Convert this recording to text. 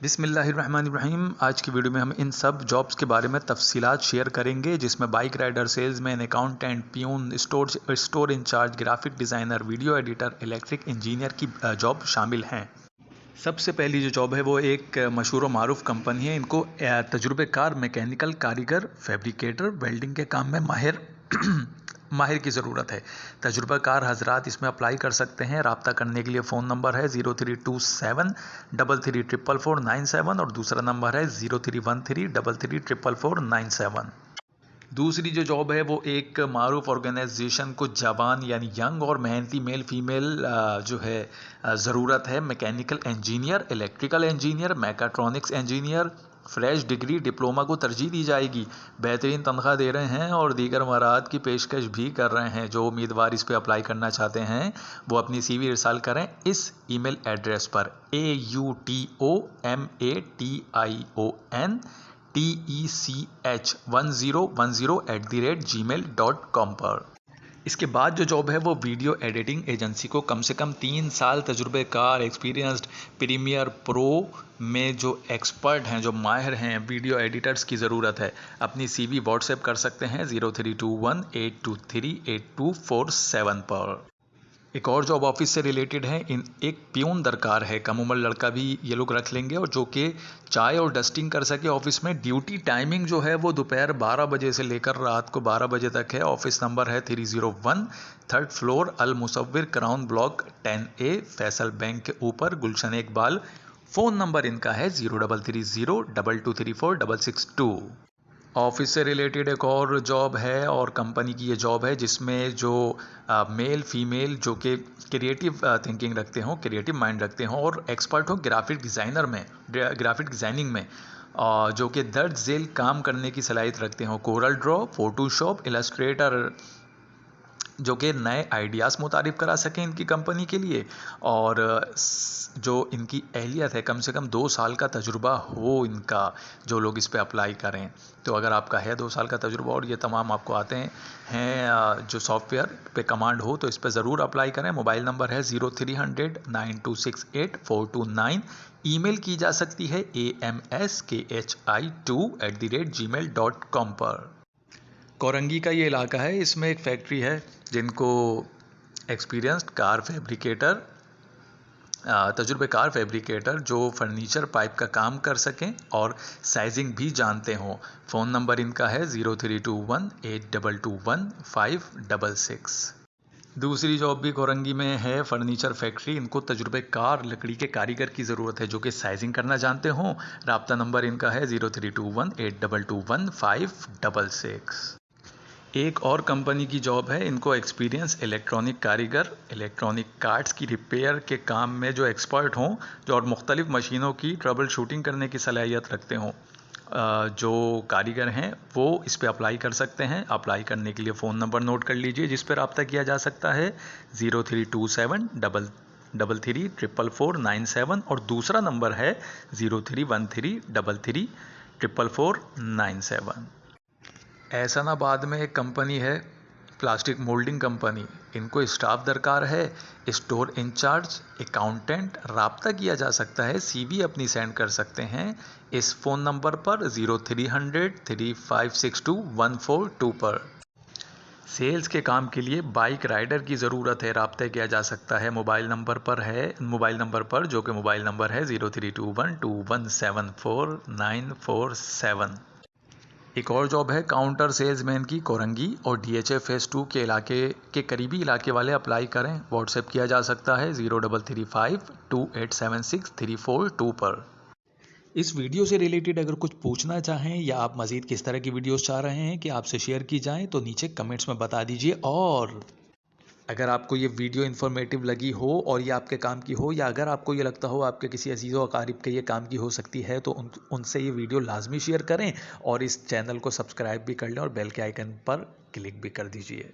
बिस्मिल्लाहिर्रहमानिर्रहीम। आज की वीडियो में हम इन सब जॉब्स के बारे में तफसीलात शेयर करेंगे, जिसमें bike rider, salesman, accountant, peon, store incharge, graphic designer, video editor, electric engineer की जॉब शामिल हैं। सबसे पहली जो जॉब है वो एक मशहूर व मारूफ कंपनी है। इनको तजुर्बेकार मैकेनिकल कारीगर, फैब्रिकेटर, वेल्डिंग के काम में माहिर की ज़रूरत है। तजुर्बाकार हजरात इसमें अप्लाई कर सकते हैं। रब्ता करने के लिए फ़ोन नंबर है 0327334497 और दूसरा नंबर है 0313334497। दूसरी जो जॉब है वो एक मारूफ ऑर्गेनाइजेशन को जवान यानी यंग और मेहनती मेल फीमेल जो है ज़रूरत है। Mechanical engineer, electrical engineer, mechatronics engineer, fresh degree, diploma को तरजीह दी जाएगी। बेहतरीन तनख्वाह दे रहे हैं और दीगर मराद की पेशकश भी कर रहे हैं। जो उम्मीदवार इस पर अप्लाई करना चाहते हैं वो अपनी CV इरसाल करें इस ईमेल एड्रेस पर automation@tech1010@gmail.com पर। इसके बाद जो जॉब है वो वीडियो एडिटिंग एजेंसी को कम से कम 3 साल तजुर्बेकार, एक्सपीरियंस्ड, प्रीमियर प्रो में जो एक्सपर्ट हैं, जो माहिर हैं, वीडियो एडिटर्स की ज़रूरत है। अपनी CV व्हाट्सएप कर सकते हैं 032182382447 पर। एक और जॉब ऑफिस से रिलेटेड है। एक पियून दरकार है। कम उम्र लड़का भी ये लोग रख लेंगे और जो कि चाय और डस्टिंग कर सके ऑफिस में। ड्यूटी टाइमिंग जो है वो दोपहर 12 बजे से लेकर रात को 12 बजे तक है। ऑफिस नंबर है 301, 3rd floor, Al Musawwir, crown block 10A, Faysal bank के ऊपर, गुलशन इकबाल। फ़ोन नंबर इनका है 033022346662। ऑफिस से रिलेटेड एक और जॉब है और कंपनी की ये जॉब है जिसमें जो मेल फीमेल जो कि क्रिएटिव थिंकिंग रखते हों, क्रिएटिव माइंड रखते हों और एक्सपर्ट हो ग्राफिक डिज़ाइनर में, ग्राफिक डिज़ाइनिंग में, जो कि दर्ज झेल काम करने की सलाहियत रखते हों। कोरल ड्रॉ, फोटोशॉप, इलस्ट्रेटर, जो कि नए आइडियाज़ मुतारिफ करा सकें इनकी कंपनी के लिए। और जो इनकी अहलियत है, कम से कम 2 साल का तजुर्बा हो इनका, जो लोग इस पे अप्लाई करें। तो अगर आपका है 2 साल का तजुर्बा और ये तमाम आपको आते हैं जो सॉफ्टवेयर पे कमांड हो, तो इस पे ज़रूर अप्लाई करें। मोबाइल नंबर है 03009268 429। ईमेल की जा सकती है amskhi2@gmail.com पर। कोरंगी का ये इलाका है। इसमें एक फैक्ट्री है जिनको एक्सपीरियंस्ड कार फैब्रिकेटर, तजुर्बेकार फैब्रिकेटर जो फर्नीचर पाइप का काम कर सकें और साइजिंग भी जानते हों। फ़ोन नंबर इनका है 03218221 दूसरी जॉब भी कोरंगी में है, फर्नीचर फैक्ट्री। इनको तजुर्बेकार लकड़ी के कारीगर की ज़रूरत है जो कि साइजिंग करना जानते हों। रब्ता नंबर इनका है 03218221 एक और कंपनी की जॉब है। इनको एक्सपीरियंस इलेक्ट्रॉनिक कारीगर, इलेक्ट्रॉनिक कार्ड्स की रिपेयर के काम में जो एक्सपर्ट हों, जो और मुख्तलिफ़ मशीनों की ट्रबल शूटिंग करने की सलाहियत रखते हों, जो कारीगर हैं वो इस पे अप्लाई कर सकते हैं। अप्लाई करने के लिए फ़ोन नंबर नोट कर लीजिए जिस पर रब्ता किया जा सकता है 0327333447 और दूसरा नंबर है 0313334497। एहसनाबाद में एक कंपनी है, प्लास्टिक मोल्डिंग कंपनी। इनको स्टाफ दरकार है, स्टोर इंचार्ज, अकाउंटेंट। रब्ता किया जा सकता है, CV अपनी सेंड कर सकते हैं इस फ़ोन नंबर पर 03003562 पर। सेल्स के काम के लिए बाइक राइडर की ज़रूरत है। रब्ता किया जा सकता है मोबाइल नंबर पर जो कि मोबाइल नंबर है 032121749447। एक और जॉब है काउंटर सेल्समैन की, कोरंगी और DHA फेज़ 2 के इलाके के करीबी इलाके वाले अप्लाई करें। व्हाट्सएप किया जा सकता है 0335287634 पर। इस वीडियो से रिलेटेड अगर कुछ पूछना चाहें या आप मज़ीद किस तरह की वीडियोस चाह रहे हैं कि आपसे शेयर की जाएं तो नीचे कमेंट्स में बता दीजिए। और अगर आपको ये वीडियो इन्फॉर्मेटिव लगी हो और ये आपके काम की हो, या अगर आपको ये लगता हो आपके किसी अजीज़ व अकारिब के ये काम की हो सकती है, तो उनसे ये वीडियो लाजमी शेयर करें और इस चैनल को सब्सक्राइब भी कर लें और बेल के आइकन पर क्लिक भी कर दीजिए।